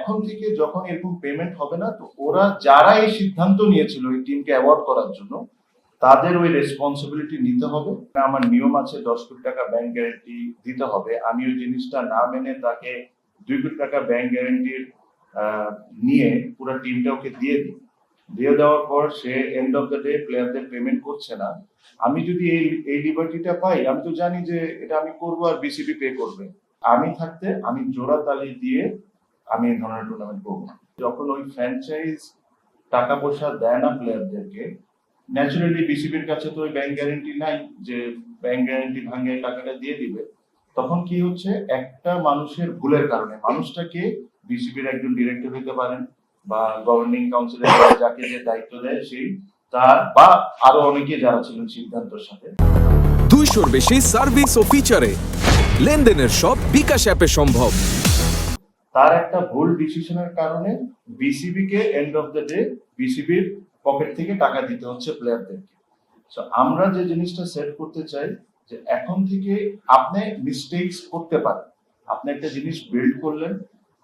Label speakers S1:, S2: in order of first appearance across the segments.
S1: এখন থেকে যখন এরকম পেমেন্ট হবে না, তো ওরা যারা এই সিদ্ধান্ত নিয়েছিল এই টিমকে অ্যাওয়ার্ড করার জন্য, তাদের ওই রেসপন্সিবিলিটি নিতে হবে। আমার নিয়ম আছে 10 কোটি টাকা ব্যাংক গ্যারেন্টি দিতে হবে। আমি ওই জিনিসটা না মেনে তাকে 2 কোটি টাকা ব্যাংক গ্যারেন্টির নিয়ে পুরো টিমটা ওকে দিয়ে দেওয়ার পর সে এন্ড অফ দ্য ডে প্লেয়ারদের পেমেন্ট করছে না। আমি যদি এই লিবার্টিটা পাই, আমি তো জানি যে এটা আমি করবো আর বিসিবি পে করবে। আমি থাকতে আমি জোড়া তালি দিয়ে আমি এই ধরনের টুর্নামেন্ট করবো না। যখন ওই ফ্র্যাঞ্চাইজ টাকা পয়সা দেয় না প্লেয়ারদেরকে, ন্যাচুরালি বিসিবির কাছে তো ওই ব্যাংক গ্যারেন্টি নাই যে ব্যাংক গ্যারেন্টি ভাঙে টাকাটা দিয়ে দিবে। তখন কি হচ্ছে, একটা মানুষের ভুলের কারণে, মানুষটাকে বিসিবির একজন ডিরেক্টর হতে পারেন বা গভর্নিং কাউন্সিলের যাকে যে দায়িত্ব দেয় সেই, তার বা আরো অনেকে যারা ছিলেন সিদ্ধান্তের সাথে,
S2: 200-র বেশি সার্ভিস ও ফিচারে লেনদেনের সব বিকাশ অ্যাপে সম্ভব।
S1: তার একটা ভুল ডিসিশনের কারণে BCB K end of the day বিসিবির পকেট থেকে টাকা দিতে হচ্ছে প্লেয়ারদেরকে। সো আমরা যে জিনিসটা সেট করতে চাই যে এখন থেকে আপনি মিস্টেকস করতে পারেন। আপনি একটা জিনিস বিল্ড করলেন,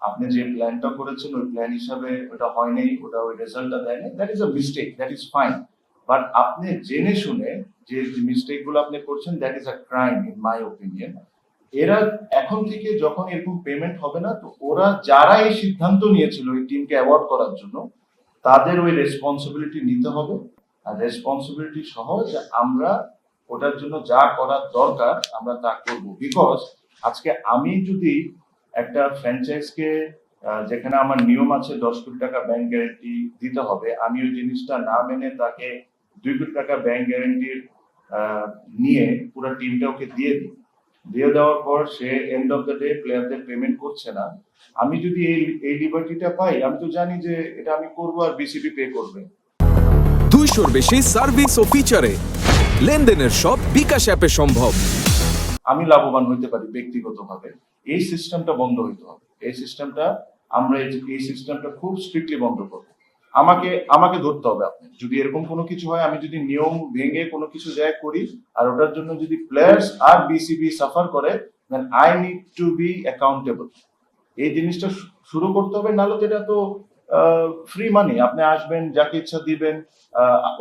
S1: আপনি যে প্ল্যানটা করেছেন ওই প্ল্যান হিসাবে ওটা হয় নাই, ওটা ওই রেজাল্টটা দেয় নাই, that is a mistake, that is fine. But আপনি জেনে শুনে যে মিস্টেক গুলো আপনি করছেন, that is a crime in my opinion. এরা এখন থেকে যখন এরকম পেমেন্ট হবে না, তো ওরা যারা এই সিদ্ধান্ত নিয়েছিল এই টিমকে অ্যাওয়ার্ড করার জন্য, তাদের ওই রেসপন্সিবিলিটি নিতে হবে। আর রেসপন্সিবিলিটি সহ যে আমরা ওটার জন্য যা করার দরকার আমরা তা করবো। বিকজ আজকে আমি যদি একটা ফ্র্যাঞ্চাইজকে, যেখানে আমার নিয়ম আছে 10 কোটি টাকা ব্যাংক গ্যারেন্টি দিতে হবে, আমি ওই জিনিসটা না মেনে তাকে 2 কোটি টাকা ব্যাংক গ্যারেন্টির নিয়ে পুরো টিমটা ওকে দিয়ে দেওয়ার পর সে এন্ড অফ দ্য ডে প্লেয়ারদের পেমেন্ট করছে না। আমি যদি এই লিবার্টিটা পাই, আমি তো জানি যে এটা আমি করবো আর বিসিবি পে করবে।
S2: 200-র বেশি সার্ভিস ও ফিচারে লেনদেনের সব বিকাশ অ্যাপে সম্ভব।
S1: আমি লাভবান হইতে পারি ব্যক্তিগতভাবে। এই সিস্টেমটা বন্ধ হইতে হবে। এই সিস্টেমটা আমরা এই সিস্টেমটা খুব স্ট্রিক্টলি বন্ধ করবো। আমাকে ধরতে হবে। আপনি যদি এরকম কোনো কিছু হয়, আমি যদি নিয়ম ভেঙে কোনো কিছু জায়গায় করি আর ওটার জন্য যদি প্লেয়ার্স আর বিসিবি সাফার করে, then I need to be accountable. এই জিনিসটা শুরু করতে হবে, নাহলে যেটা তো ফ্রি মানি, আপনি আসবেন যাকে ইচ্ছা দিবেন,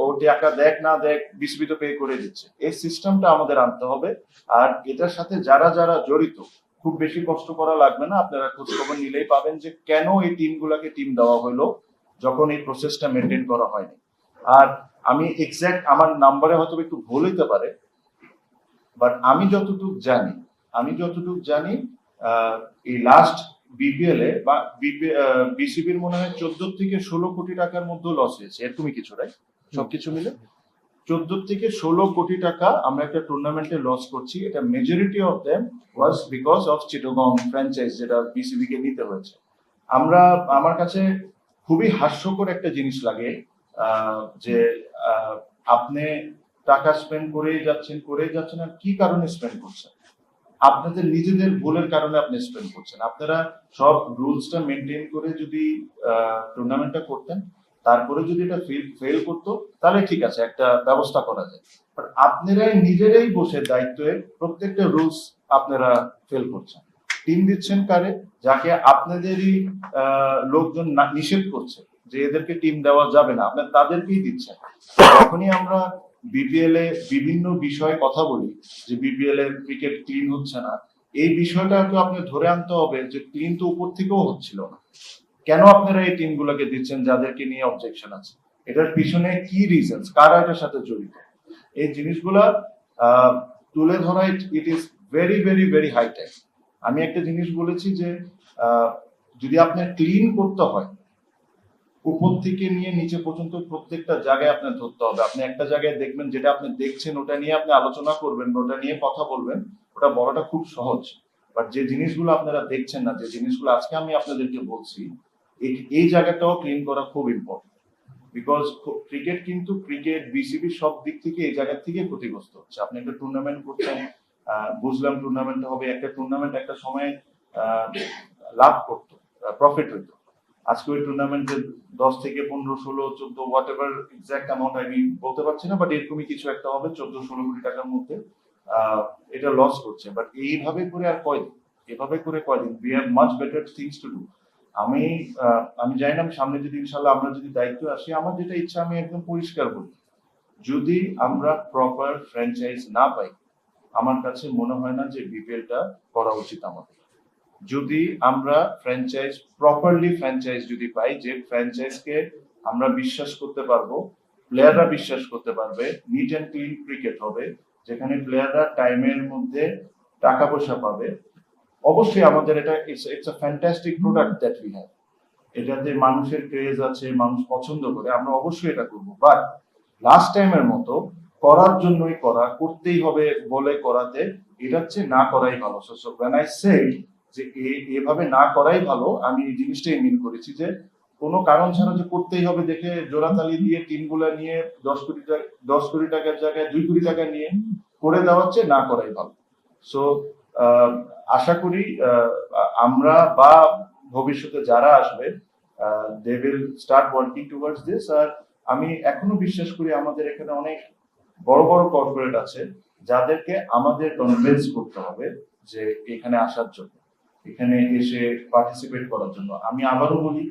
S1: ও টাকা দেখ না দেখ বিসিবি তো পে করে দিচ্ছে। এই সিস্টেমটা আমাদের আনতে হবে। আর এটার সাথে যারা যারা জড়িত, খুব বেশি কষ্ট করা লাগবে না, আপনারা খোঁজ খবর নিলেই পাবেন যে কেন এই টিমগুলোকে টিম দেওয়া হলো যখন এই প্রসেসটা মেনটেন করা হয়নি। আর আমি এক্সাক্ট আমার নাম্বারে হয়তো একটু ভুল হইতে পারে, বাট আমি যতটুকু জানি এই লাস্ট বিপিএল এ বা বিসিবির মনে হয় 14 থেকে 16 কোটি টাকার মধ্যে লস হয়েছে, এরকমই কিছু, রাইট? সবকিছু মিলে 14 থেকে 16 কোটি টাকা আমরা একটা টুর্নামেন্টে লস করছি। এটা majority of them was because of Chittagong franchise, যেটা বিসিবি কে নিতে হয়েছে। আমার কাছে খুবই হাস্যকর একটা জিনিস লাগে যে আপনি টাকা স্পেন্ড করেই যাচ্ছেন আর কি কারণে স্পেন্ড করছেন? আপনাদের নিজেদের ভুলের কারণে আপনি স্পেন্ড করছেন। আপনারা সব রুলসটা মেনটেন করে যদি টুর্নামেন্টটা করতেন, তারপরে যদি এটা ফেল করতো, তাহলে ঠিক আছে, একটা ব্যবস্থা করা যায়। বাট আপনারাই নিজেরাই বসে দায়িত্বে প্রত্যেকটা রুলস আপনারা ফেল করছেন। টিম দিচ্ছেন কারে? যাকে আপনাদেরই লোকজন নিষেধ করছে যে এদেরকে টিম দেওয়া যাবে না, আপনার তাদেরকেই দিচ্ছেন। যখনই আমরা বিপিএল এ বিভিন্ন বিষয়ে কথা বলি যে বিপিএল এর ক্রিকেট ক্লিন হচ্ছে না, এই বিষয়টা তো আপনি ধরে আনতে হবে যে ক্লিন তো উপর থেকেও হচ্ছিল না। কেন আপনারা এই টিমগুলোকে দিচ্ছেন যাদেরকে নিয়ে অবজেকশন আছে? এটার পিছনে কি রিজনস, কারা এটার সাথে জড়িত? এই জিনিসগুলা তুলে ধরা, it is very very very high time. আমি একটা জিনিস বলেছি যে যদি আপনার ক্লিন করতে হয়, উপর থেকে নিয়ে নিচে পর্যন্ত প্রত্যেকটা জায়গায় আপনার ধরতে হবে। আপনি একটা জায়গায় দেখবেন, যেটা আপনি দেখছেন ওটা নিয়ে আপনি আলোচনা করবেন, ওটা নিয়ে কথা বলবেন, ওটা বলাটা খুব সহজ। বাট যে জিনিসগুলো আপনারা দেখছেন না, যে জিনিসগুলো আজকে আমি আপনাদেরকে বলছি, এই জায়গাটাও ক্লিন করা খুব ইম্পর্টেন্ট। বিকজ ক্রিকেট বিসিবি সব দিক থেকে এই জায়গা থেকে ক্ষতিগ্রস্ত হচ্ছে। আপনি একটা টুর্নামেন্ট করছেন, বুঝলাম টুর্নামেন্ট হবে, একটা টুর্নামেন্ট একটা সময় লাভ করতো, প্রফিট হইতো। আজকে ওই টুর্নামেন্টে 10 থেকে 15, 16, 14 হোয়াট এভার এক্সাক্ট অ্যামাউন্ট আমি বলতে পারছি না, বাট এরকমই কিছু একটা হবে 14-16 কোটি টাকার মধ্যে এটা লস করছে। বাট এভাবে করে কয়দিন? We have much better things to do. আমি জানি না, সামনে যদি ইনশাল্লাহ আমরা যদি দায়িত্ব আসি, আমার যেটা ইচ্ছা আমি একদম পরিষ্কার বলি, যদি আমরা প্রপার ফ্র্যাঞ্চাইজ না পাই, আমার কাছে মনে হয় না যে বিপিএলটা করা উচিত আমাদের। যদি আমরা প্রপারলি ফ্র্যাঞ্চাইজ যদি পাই, যে ফ্র্যাঞ্চাইজকে আমরা বিশ্বাস করতে পারবো, প্লেয়াররা বিশ্বাস করতে পারবে, নিট অ্যান্ড ক্লিন ক্রিকেট হবে, যেখানে প্লেয়াররা টাইমের মধ্যে টাকা পয়সা পাবে, অবশ্যই আমাদের এটা it's a fantastic product that we have. এটাতে মানুষের ক্রেজ আছে, মানুষ পছন্দ করে, আমরা অবশ্যই এটা করবো। বাট লাস্ট টাইমের মতো করার জন্যই করতেই হবে বলে করাতে, এটা হচ্ছে না করাই ভালো। সো when I say যে এভাবে না করাই ভালো, আমি এই জিনিসটাই মিন করেছি যে কোনো কারণ ছাড়া যে করতেই হবে দেখে জোড়াতালি দিয়ে টিমগুলা নিয়ে 10 কোটি টাকার জায়গায় 2 কোটি টাকা নিয়ে করে দেওয়া হচ্ছে, না করাই ভালো। সো আশা করি আমরা বা ভবিষ্যতে যারা আসবে they will start working towards this. আর আমি এখনো বিশ্বাস করি আমাদের এখানে অনেক বড় বড় কর্পোরেট আছে যাদেরকে আমাদের কনভিন্স করতে হবে যে এখানে আসার জন্য, এখানে এসে পার্টিসিপেট করার জন্য। আমি আবারও বলি,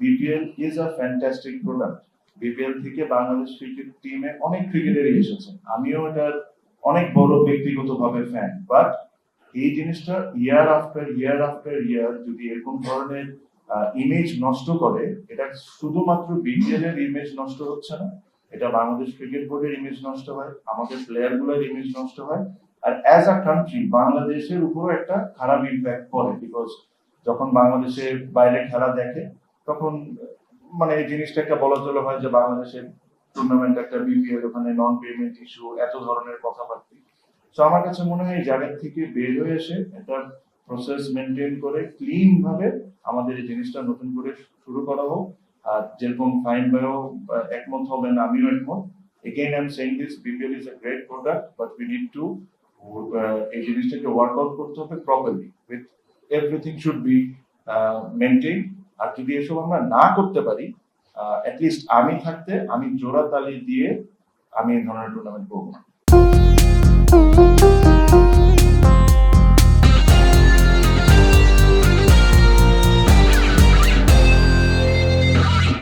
S1: BPL is a fantastic product. BPL থেকে বাংলাদেশ ক্রিকেট টিমে অনেক ক্রিকেটারই এসেছেন, আমিও এটার অনেক বড় ব্যক্তিগতভাবে ফ্যান। বাট এই জিনিসটা ইয়ার আফটার ইয়ার যদি এরকম ধরনের ইমেজ নষ্ট করে, এটা শুধুমাত্র বিপিএল এর ইমেজ নষ্ট হচ্ছে না, এটা বাংলাদেশ ক্রিকেট বোর্ডের ইমেজ নষ্ট হয়, আমাদের প্লেয়ার গুলোর ইমেজ নষ্ট হয়, আর অ্যাজ আ কান্ট্রি বাংলাদেশের উপরও একটা খারাপ ইম্প্যাক্ট পড়ে। বিকজ যখন বাংলাদেশে বাইরে খেলা দেখে, তখন মানে এই জিনিসটা একটা বলা চলে হয় যে বাংলাদেশের টুর্নামেন্ট একটা বিপিএল, ওখানে নন পেমেন্ট ইস্যু, এত ধরনের কথাবার্তা। তো আমার কাছে মনে হয় এই জায়গা থেকে বের হয়ে এসে একটা প্রসেস মেনটেন করে ক্লিন ভাবে আমাদের এই জিনিসটা নতুন করে শুরু করা হোক। আর যেরকম ফাইন ভাইও একমত হবেন, আমিও একমত। Again I am saying this, BPL is a great product, but we need to এই জিনিসটাকে ওয়ার্কআউট করতে হবে properly, with everything should be maintain. আর যদি এসব আমরা না করতে পারি, অ্যাটলিস্ট আমি থাকতে আমি জোড়া তালি দিয়ে আমি এই ধরনের টুর্নামেন্ট করবো না।